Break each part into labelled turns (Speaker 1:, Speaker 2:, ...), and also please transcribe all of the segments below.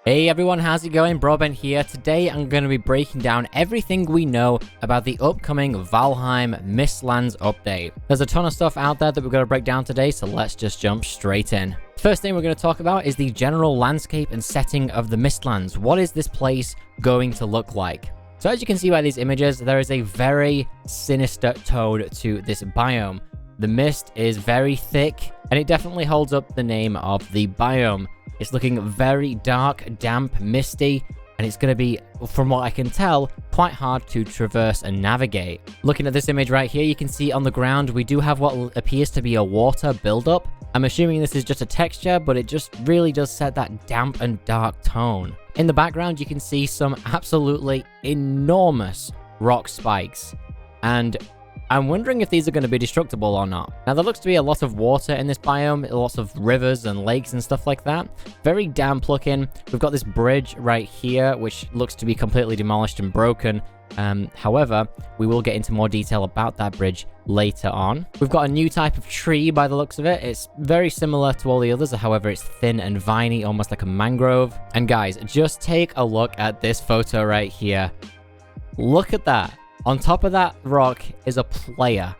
Speaker 1: Hey everyone, how's it going? Broadbent here. Today I'm going to be breaking down everything we know about the upcoming Valheim Mistlands update. There's a ton of stuff out there that we're going to break down today, so let's just jump straight in. First thing we're going to talk about is the general landscape and setting of the Mistlands. What is this place going to look like? So as you can see by these images, there is a very sinister tone to this biome. The mist is very thick, and it definitely holds up the name of the biome. It's looking very dark, damp, misty, and it's going to be, from what I can tell, quite hard to traverse and navigate. Looking at this image right here, you can see on the ground we do have what appears to be a water buildup. I'm assuming this is just a texture, but it just really does set that damp and dark tone. In the background, you can see some absolutely enormous rock spikes, and I'm wondering if these are going to be destructible or not. Now, there looks to be a lot of water in this biome, lots of rivers and lakes and stuff like that. Very damp looking. We've got this bridge right here, which looks to be completely demolished and broken. However, we will get into more detail about that bridge later on. We've got a new type of tree by the looks of it. It's very similar to all the others, however, it's thin and viney, almost like a mangrove. And guys, just take a look at this photo right here. Look at that. On top of that rock is a player.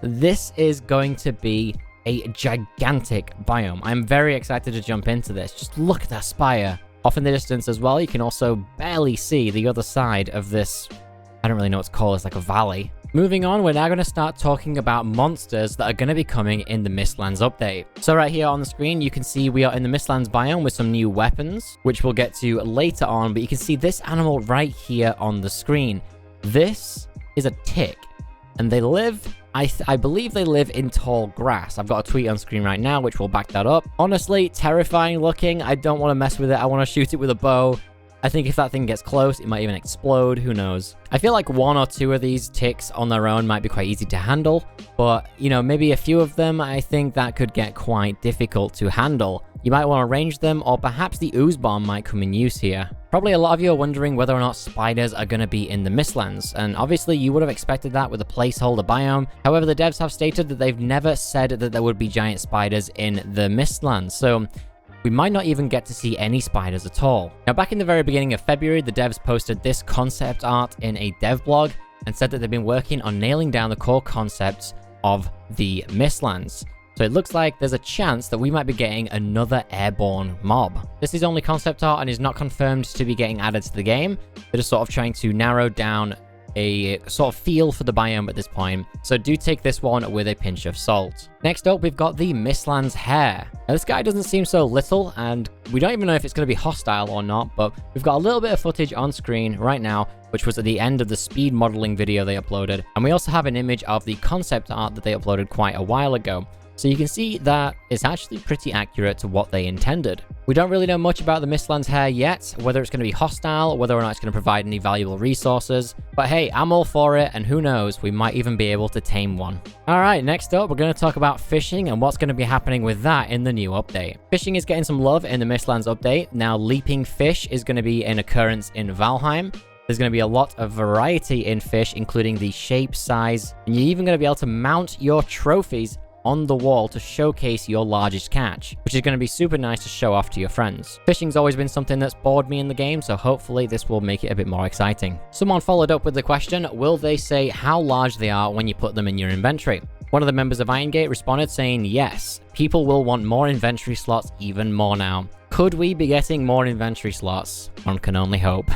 Speaker 1: This is going to be a gigantic biome. I'm very excited to jump into this. Just look at that spire. Off in the distance as well, you can also barely see the other side of this. I don't really know what to call it. It's like a valley. Moving on, we're now going to start talking about monsters that are going to be coming in the Mistlands update. So right here on the screen, you can see we are in the Mistlands biome with some new weapons, which we'll get to later on. But you can see this animal right here on the screen. This is a tick, and they live, I believe they live in tall grass. I've got a tweet on screen right now, which will back that up. Honestly, terrifying looking. I don't want to mess with it. I want to shoot it with a bow. I think if that thing gets close, it might even explode. Who knows? I feel like one or two of these ticks on their own might be quite easy to handle, but, you know, maybe a few of them, I think that could get quite difficult to handle. You might want to range them, or perhaps the ooze bomb might come in use here. Probably a lot of you are wondering whether or not spiders are going to be in the Mistlands, and obviously you would have expected that with a placeholder biome. However, the devs have stated that they've never said that there would be giant spiders in the Mistlands, so we might not even get to see any spiders at all. Now, back in the very beginning of February, the devs posted this concept art in a dev blog and said that they've been working on nailing down the core concepts of the Mistlands. So it looks like there's a chance that we might be getting another airborne mob. This is only concept art and is not confirmed to be getting added to the game. They're just sort of trying to narrow down a sort of feel for the biome at this point, so do take this one with a pinch of salt. Next up, we've got the Mistlands hare. Now, this guy doesn't seem so little, and we don't even know if it's going to be hostile or not, but we've got a little bit of footage on screen right now, which was at the end of the speed modeling video they uploaded, and we also have an image of the concept art that they uploaded quite a while ago. So you can see that it's actually pretty accurate to what they intended. We don't really know much about the Mistlands hare yet, whether it's going to be hostile, whether or not it's going to provide any valuable resources. But hey, I'm all for it, and who knows, we might even be able to tame one. Alright, next up, we're going to talk about fishing and what's going to be happening with that in the new update. Fishing is getting some love in the Mistlands update. Now, leaping fish is going to be an occurrence in Valheim. There's going to be a lot of variety in fish, including the shape, size, and you're even going to be able to mount your trophies on the wall to showcase your largest catch, which is going to be super nice to show off to your friends. Fishing's always been something that's bored me in the game, so hopefully this will make it a bit more exciting. Someone followed up with the question, will they say how large they are when you put them in your inventory? One of the members of Irongate responded saying, yes, people will want more inventory slots even more now. Could we be getting more inventory slots? One can only hope.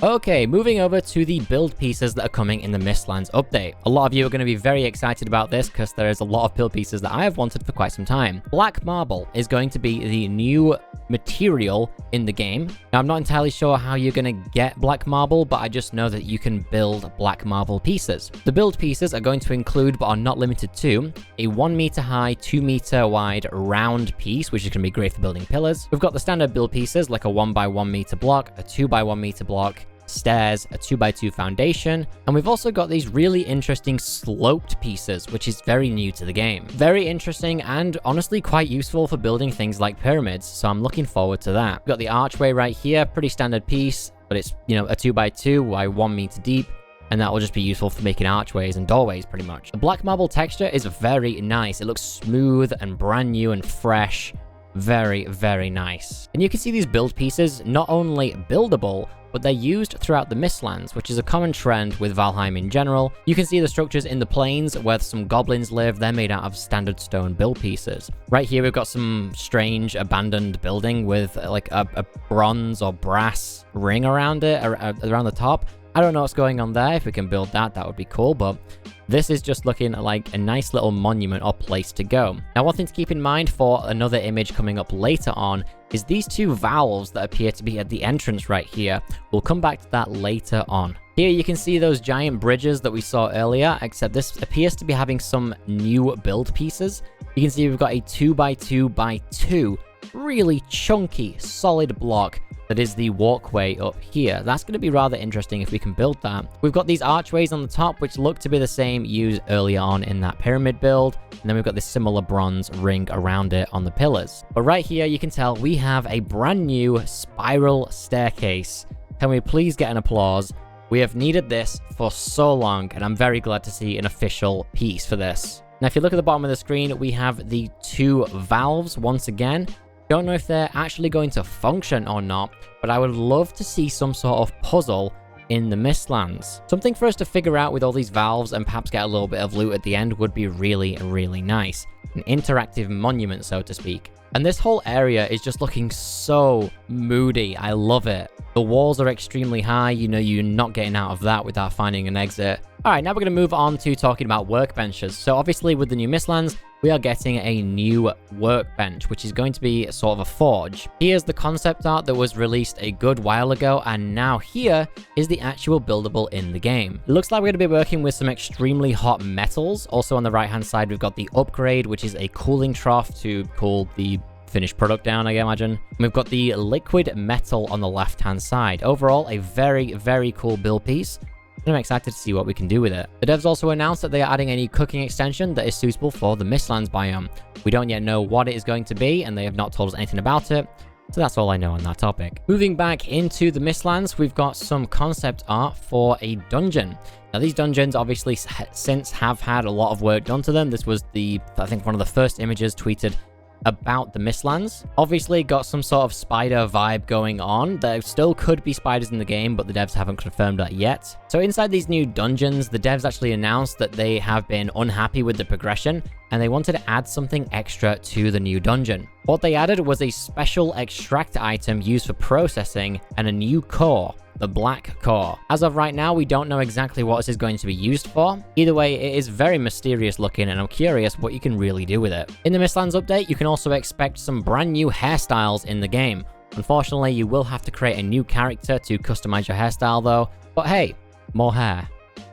Speaker 1: Okay, moving over to the build pieces that are coming in the Mistlands update. A lot of you are going to be very excited about this because there is a lot of build pieces that I have wanted for quite some time. Black marble is going to be the new material in the game. Now, I'm not entirely sure how you're going to get black marble, but I just know that you can build black marble pieces. The build pieces are going to include, but are not limited to, a 1 meter high, 2 meter wide round piece, which is going to be great for building pillars. We've got the standard build pieces like a 1 by 1 meter block, a 2 by 1 meter block, stairs, a 2x2 foundation, and we've also got these really interesting sloped pieces, which is very new to the game. Very interesting and honestly quite useful for building things like pyramids, so I'm looking forward to that. We've got the archway right here, pretty standard piece, but it's, you know, a 2x2 by 1 meter deep, and that will just be useful for making archways and doorways pretty much. The black marble texture is very nice. It looks smooth and brand new and fresh. Very, very nice. And you can see these build pieces not only buildable, but they're used throughout the Mistlands, which is a common trend with Valheim in general. You can see the structures in the plains where some goblins live. They're made out of standard stone build pieces. Right here, we've got some strange abandoned building with like a bronze or brass ring around it, around the top. I don't know what's going on there. If we can build that, that would be cool, but this is just looking like a nice little monument or place to go. Now, one thing to keep in mind for another image coming up later on is these two valves that appear to be at the entrance right here. We'll come back to that later on. Here you can see those giant bridges that we saw earlier, except this appears to be having some new build pieces. You can see we've got a 2x2x2 really chunky, solid block that is the walkway up here. That's going to be rather interesting if we can build that. We've got these archways on the top, which look to be the same used earlier on in that pyramid build. And then we've got this similar bronze ring around it on the pillars. But right here, you can tell we have a brand new spiral staircase. Can we please get an applause? We have needed this for so long, and I'm very glad to see an official piece for this. Now, if you look at the bottom of the screen, we have the two valves once again. Don't know if they're actually going to function or not, but I would love to see some sort of puzzle in the Mistlands. Something for us to figure out with all these valves and perhaps get a little bit of loot at the end would be really, really nice. An interactive monument, so to speak. And this whole area is just looking so moody. I love it. The walls are extremely high. You know, you're not getting out of that without finding an exit. All right, now we're going to move on to talking about workbenches. So obviously with the new Mistlands, we are getting a new workbench, which is going to be sort of a forge. Here's the concept art that was released a good while ago, and now here is the actual buildable in the game. It looks like we're going to be working with some extremely hot metals. Also on the right-hand side, we've got the upgrade, which is a cooling trough to cool the finished product down, I imagine. We've got the liquid metal on the left-hand side. Overall, a very, very cool build piece. And I'm excited to see what we can do with it. The devs also announced that they are adding a new cooking extension that is suitable for the Mistlands biome. We don't yet know what it is going to be, and they have not told us anything about it. So that's all I know on that topic. Moving back into the Mistlands, we've got some concept art for a dungeon. Now, these dungeons obviously since have had a lot of work done to them. This was I think one of the first images tweeted about the Mistlands. Obviously got some sort of spider vibe going on. There still could be spiders in the game, but the devs haven't confirmed that yet. So inside these new dungeons, the devs actually announced that they have been unhappy with the progression and they wanted to add something extra to the new dungeon. What they added was a special extract item used for processing and a new core, the black core. As of right now, we don't know exactly what this is going to be used for. Either way, it is very mysterious looking, and I'm curious what you can really do with it. In the Mistlands update, you can also expect some brand new hairstyles in the game. Unfortunately, you will have to create a new character to customize your hairstyle though, but hey, more hair.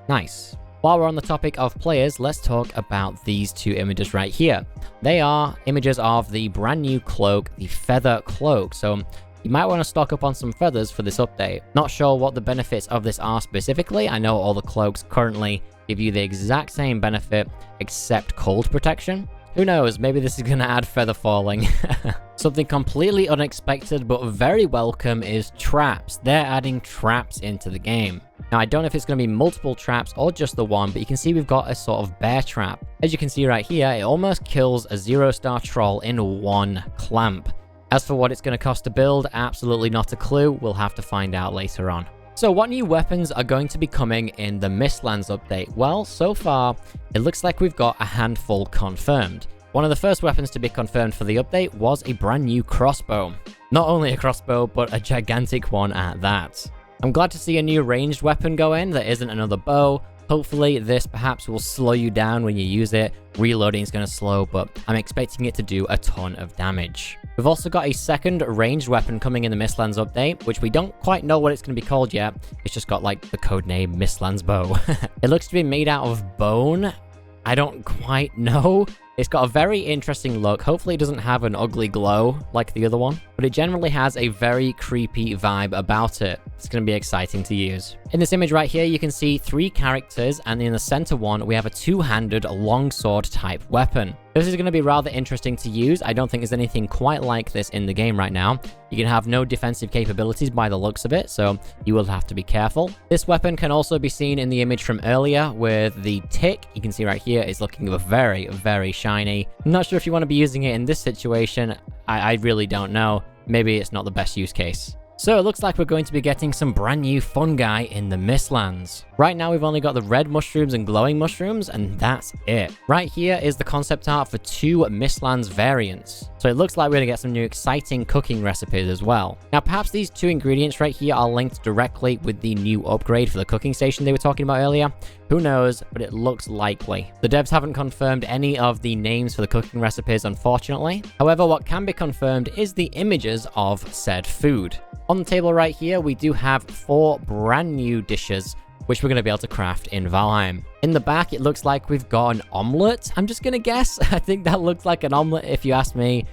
Speaker 1: Nice. While we're on the topic of players, let's talk about these two images right here. They are images of the brand new cloak, the feather cloak. So you might want to stock up on some feathers for this update. Not sure what the benefits of this are specifically. I know all the cloaks currently give you the exact same benefit except cold protection. Who knows, maybe this is going to add feather falling. Something completely unexpected but very welcome is traps. They're adding traps into the game. Now, I don't know if it's going to be multiple traps or just the one, but you can see we've got a sort of bear trap. As you can see right here, it almost kills a 0-star troll in one clamp. As for what it's going to cost to build, absolutely not a clue. We'll have to find out later on. So what new weapons are going to be coming in the Mistlands update? Well, so far, it looks like we've got a handful confirmed. One of the first weapons to be confirmed for the update was a brand new crossbow. Not only a crossbow, but a gigantic one at that. I'm glad to see a new ranged weapon go in that isn't another bow. Hopefully this perhaps will slow you down when you use it. Reloading is going to slow, but I'm expecting it to do a ton of damage. We've also got a second ranged weapon coming in the Mistlands update, which we don't quite know what it's going to be called yet. It's just got like the codename Mistlands Bow. It looks to be made out of bone. I don't quite know. It's got a very interesting look. Hopefully it doesn't have an ugly glow like the other one, but it generally has a very creepy vibe about it. It's going to be exciting to use. In this image right here, you can see 3 characters, and in the center one, we have a 2-handed longsword type weapon. This is going to be rather interesting to use. I don't think there's anything quite like this in the game right now. You can have no defensive capabilities by the looks of it, so you will have to be careful. This weapon can also be seen in the image from earlier with the tick. You can see right here it's looking very, very shiny. I'm not sure if you want to be using it in this situation. I really don't know. Maybe it's not the best use case. So it looks like we're going to be getting some brand new fungi in the Mistlands. Right now we've only got the red mushrooms and glowing mushrooms, and that's it. Right here is the concept art for 2 Mistlands variants. So it looks like we're going to get some new exciting cooking recipes as well. Now perhaps these 2 ingredients right here are linked directly with the new upgrade for the cooking station they were talking about earlier. Who knows, but it looks likely. The devs haven't confirmed any of the names for the cooking recipes, unfortunately. However, what can be confirmed is the images of said food. On the table right here, we do have 4 brand new dishes, which we're going to be able to craft in Valheim. In the back, it looks like we've got an omelette. I'm just going to guess. I think that looks like an omelette if you ask me.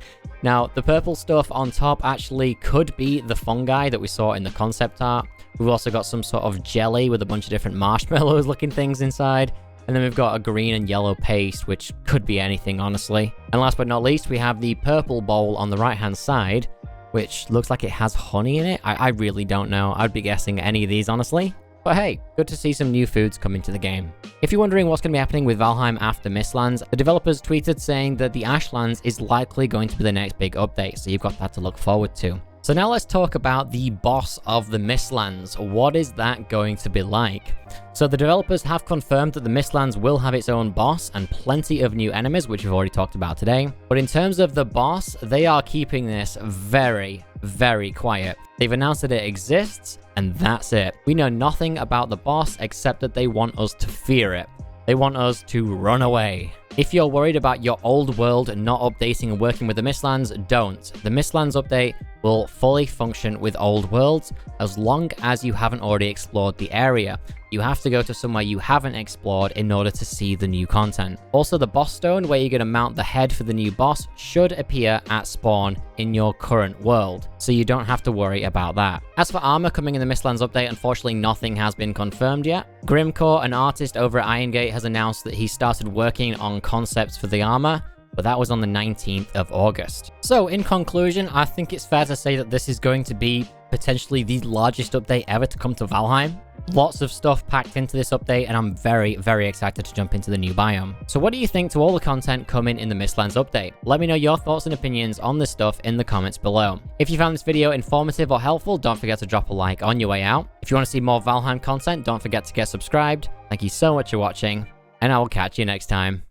Speaker 1: Now, the purple stuff on top actually could be the fungi that we saw in the concept art. We've also got some sort of jelly with a bunch of different marshmallows looking things inside. And then we've got a green and yellow paste, which could be anything, honestly. And last but not least, we have the purple bowl on the right-hand side, which looks like it has honey in it. I really don't know. I'd be guessing any of these, honestly. But hey, good to see some new foods coming to the game. If you're wondering what's going to be happening with Valheim after Mistlands, the developers tweeted saying that the Ashlands is likely going to be the next big update, so you've got that to look forward to. So now let's talk about the boss of the Mistlands. What is that going to be like? So the developers have confirmed that the Mistlands will have its own boss and plenty of new enemies, which we've already talked about today. But in terms of the boss, they are keeping this very, very quiet. They've announced that it exists, and that's it. We know nothing about the boss except that they want us to fear it. They want us to run away. If you're worried about your old world not updating and working with the Mistlands, don't. The Mistlands update will fully function with old worlds as long as you haven't already explored the area. You have to go to somewhere you haven't explored in order to see the new content. Also, the boss stone where you're going to mount the head for the new boss should appear at spawn in your current world, so you don't have to worry about that. As for armor coming in the Mistlands update, unfortunately nothing has been confirmed yet. Grimcore, an artist over at Irongate, has announced that he started working on concepts for the armor, but that was on the 19th of August. So in conclusion, I think it's fair to say that this is going to be potentially the largest update ever to come to Valheim. Lots of stuff packed into this update, and I'm very, very excited to jump into the new biome. So what do you think to all the content coming in the Mistlands update? Let me know your thoughts and opinions on this stuff in the comments below. If you found this video informative or helpful, don't forget to drop a like on your way out. If you want to see more Valheim content, don't forget to get subscribed. Thank you so much for watching, and I will catch you next time.